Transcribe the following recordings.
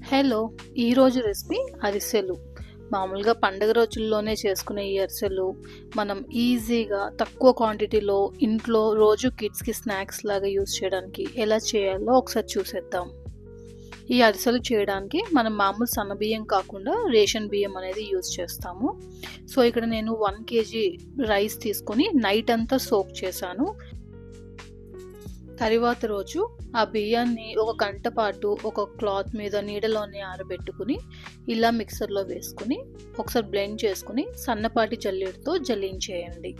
Hello! ఈరోజు recipe అరిసెలు. మామూలుగా పండగ రోజుల్లోనే చేసుకునే ఈ అరిసెలు మనం ఈజీగా తక్కువ క్వాంటిటీలో ఇంట్లో రోజు కిడ్స్‌కి స్నాక్స్ లాగా యూజ్ చేయడానికి ఎలా చేయాలో ఒకసారి చూసేద్దాం. ఈ అరిసెలు చేయడానికి మనం మామూలు సన్నబియ్యం కాకుండా రేషన్ బియ్యం అనేది యూజ్ చేస్తాము. సో, ఇక్కడ నేను 1 కేజీ రైస్ తీసుకొని నైట్ అంతా సోక్ చేశాను. తరువాత రోజు ఆ బియ్యాన్ని ఒక గంట పాటు ఒక క్లాత్ మీద నీడలోనే ఆరబెట్టుకుని ఇలా మిక్సర్లో వేసుకుని ఒకసారి బ్లెండ్ చేసుకుని సన్నపాటి జల్లెడతో జల్లించేయండి.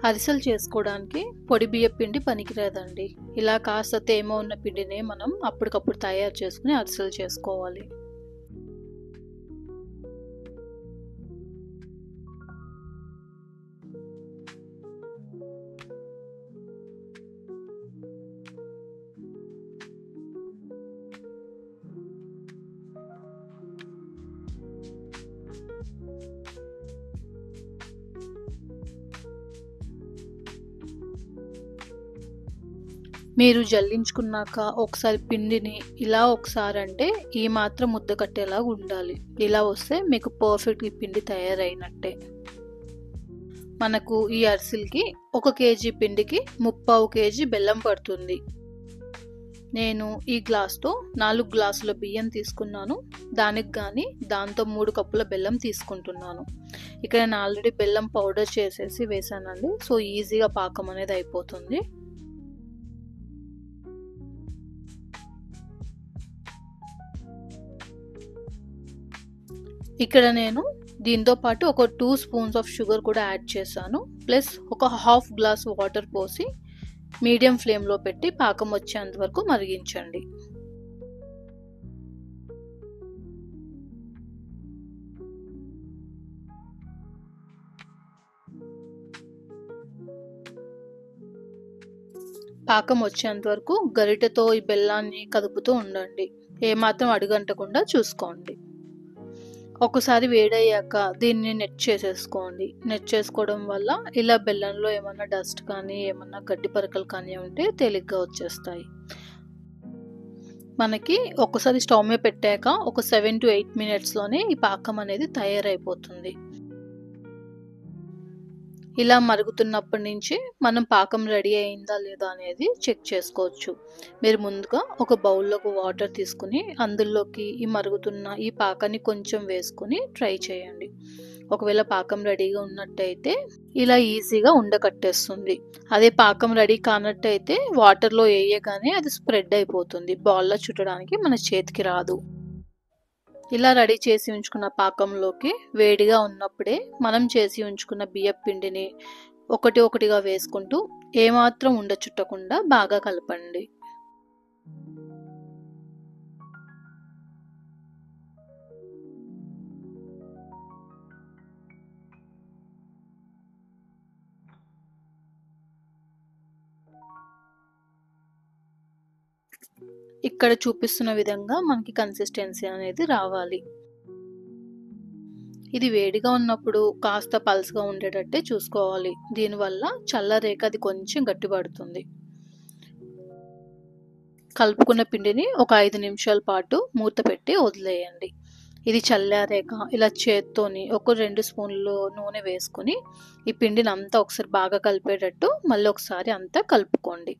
అరిసెలు చేసుకోవడానికి పొడి బియ్య పిండి పనికిరాదండి. ఇలా కాస్త తేమ ఉన్న పిండినే మనం అప్పటికప్పుడు తయారు చేసుకుని అరిసెలు చేసుకోవాలి. మీరు జల్లించుకున్నాక ఒకసారి పిండిని ఇలా ఒకసారి అంటే ఈ మాత్రం ముద్ద కట్టేలాగా ఉండాలి. ఇలా వస్తే మీకు పర్ఫెక్ట్ పిండి తయారైనట్టే. మనకు ఈ అరిసెలకి 1 కేజీ పిండికి 3/4 కేజీ బెల్లం పడుతుంది. నేను ఈ గ్లాస్తో 4 గ్లాసుల బియ్యం తీసుకున్నాను. దానికి గాని దాంతో 3 కప్పుల బెల్లం తీసుకుంటున్నాను. ఇక్కడ నేను ఆల్రెడీ బెల్లం పౌడర్ చేసేసి వేసానండి. సో ఈజీగా పాకం అనేది అయిపోతుంది. ఇక్కడ నేను దీంతో పాటు ఒక 2 స్పూన్స్ ఆఫ్ షుగర్ కూడా యాడ్ చేశాను. ప్లస్ ఒక హాఫ్ గ్లాస్ వాటర్ పోసి మీడియం ఫ్లేమ్లో పెట్టి పాకం వచ్చేంత వరకు మరిగించండి. పాకం వచ్చేంత వరకు గరిటెతో ఈ బెల్లాన్ని కదుపుతూ ఉండండి. ఏమాత్రం అడుగంటకుండా చూసుకోండి. ఒకసారి వేడయ్యాక దీన్ని నెట్ చేసేసుకోండి. నెట్ చేసుకోవడం వల్ల ఇలా బెల్లంలో ఏమన్నా డస్ట్ కానీ ఏమన్నా గడ్డి పరకలు కానీ ఉంటే తేలిగ్గా వచ్చేస్తాయి. మనకి ఒకసారి స్టవ్ మీద పెట్టాక ఒక 7 to 8 మినిట్స్లోనే ఈ పాకం అనేది తయారైపోతుంది. ఇలా మరుగుతున్నప్పటి నుంచి మనం పాకం రెడీ అయిందా లేదా అనేది చెక్ చేసుకోవచ్చు. మీరు ముందుగా ఒక బౌల్లోకి వాటర్ తీసుకుని అందులోకి ఈ మరుగుతున్న ఈ పాకాన్ని కొంచెం వేసుకుని ట్రై చేయండి. ఒకవేళ పాకం రెడీగా ఉన్నట్టయితే ఇలా ఈజీగా ఉండకట్టేస్తుంది. అదే పాకం రెడీ కానట్టయితే వాటర్లో వేయగానే అది స్ప్రెడ్ అయిపోతుంది. బాల్లా చుట్టడానికి మన చేతికి రాదు. ఇలా రెడీ చేసి ఉంచుకున్న పాకంలోకి వేడిగా ఉన్నప్పుడే మనం చేసి ఉంచుకున్న బియ్యం పిండిని ఒకటి ఒకటిగా వేసుకుంటూ ఏమాత్రం ఉండ చుట్టకుండా బాగా కలపండి. ఇక్కడ చూపిస్తున్న విధంగా మనకి కన్సిస్టెన్సీ అనేది రావాలి. ఇది వేడిగా ఉన్నప్పుడు కాస్త పల్స్గా ఉండేటట్టే చూసుకోవాలి. దీనివల్ల చల్లరేక అది కొంచెం గట్టిపడుతుంది. కలుపుకున్న పిండిని ఒక 5 నిమిషాల పాటు మూత పెట్టి వదిలేయండి. ఇది చల్లారేక ఇలా చేత్తోని ఒక 2 స్పూన్లు నూనె వేసుకుని ఈ పిండిని అంతా ఒకసారి బాగా కలిపేటట్టు మళ్ళీ ఒకసారి అంతా కలుపుకోండి.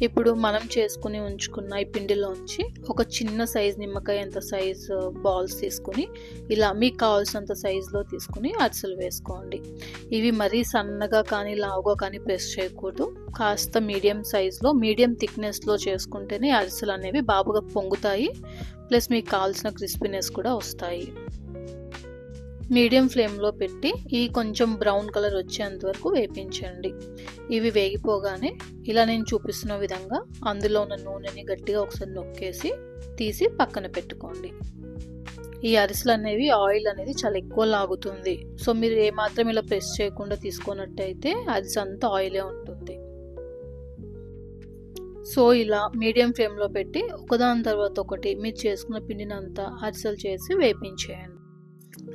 ఇప్పుడు మనం చేసుకుని ఉంచుకున్న ఈ పిండిలోంచి ఒక చిన్న సైజు నిమ్మకాయ అంత సైజు బాల్స్ తీసుకుని ఇలా మీకు కావాల్సినంత సైజులో తీసుకుని అరిసెలు వేసుకోండి. ఇవి మరీ సన్నగా కానీ లావుగా కానీ ప్రెస్ చేయకూడదు. కాస్త మీడియం సైజులో మీడియం థిక్నెస్లో చేసుకుంటేనే అరిసెలు అనేవి బాగా పొంగుతాయి. ప్లస్ మీకు కావాల్సిన క్రిస్పీనెస్ కూడా వస్తాయి. మీడియం ఫ్లేమ్లో పెట్టి ఈ కొంచెం బ్రౌన్ కలర్ వచ్చేంత వరకు వేపించండి. ఇవి వేగిపోగానే ఇలా నేను చూపిస్తున్న విధంగా అందులో ఉన్న నూనెని గట్టిగా ఒకసారి నొక్కేసి తీసి పక్కన పెట్టుకోండి. ఈ అరిసెలు అనేవి ఆయిల్ అనేది చాలా ఎక్కువ లాగుతుంది. సో మీరు ఏమాత్రం ఇలా ప్రెస్ చేయకుండా తీసుకున్నట్టయితే అరిసె అంతా ఆయిలే ఉంటుంది. సో ఇలా మీడియం ఫ్లేమ్లో పెట్టి ఒకదాని తర్వాత ఒకటి మీరు చేసుకున్న పిండిని అంతా అరిసెలు చేసి వేపించేయండి.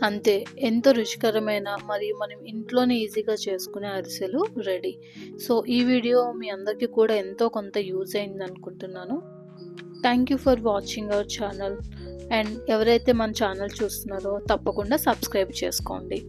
అంతే, ఎంతో రుచికరమైన మరియు మనం ఇంట్లోనే ఈజీగా చేసుకునే అరిసెలు రెడీ. సో ఈ వీడియో మీ అందరికీ కూడా ఎంతో కొంత యూజ్ అయింది అనుకుంటున్నాను. Thank you for watching our channel. And ఎవరైతే మన ఛానల్ చూస్తున్నారో తప్పకుండా సబ్స్క్రైబ్ చేసుకోండి.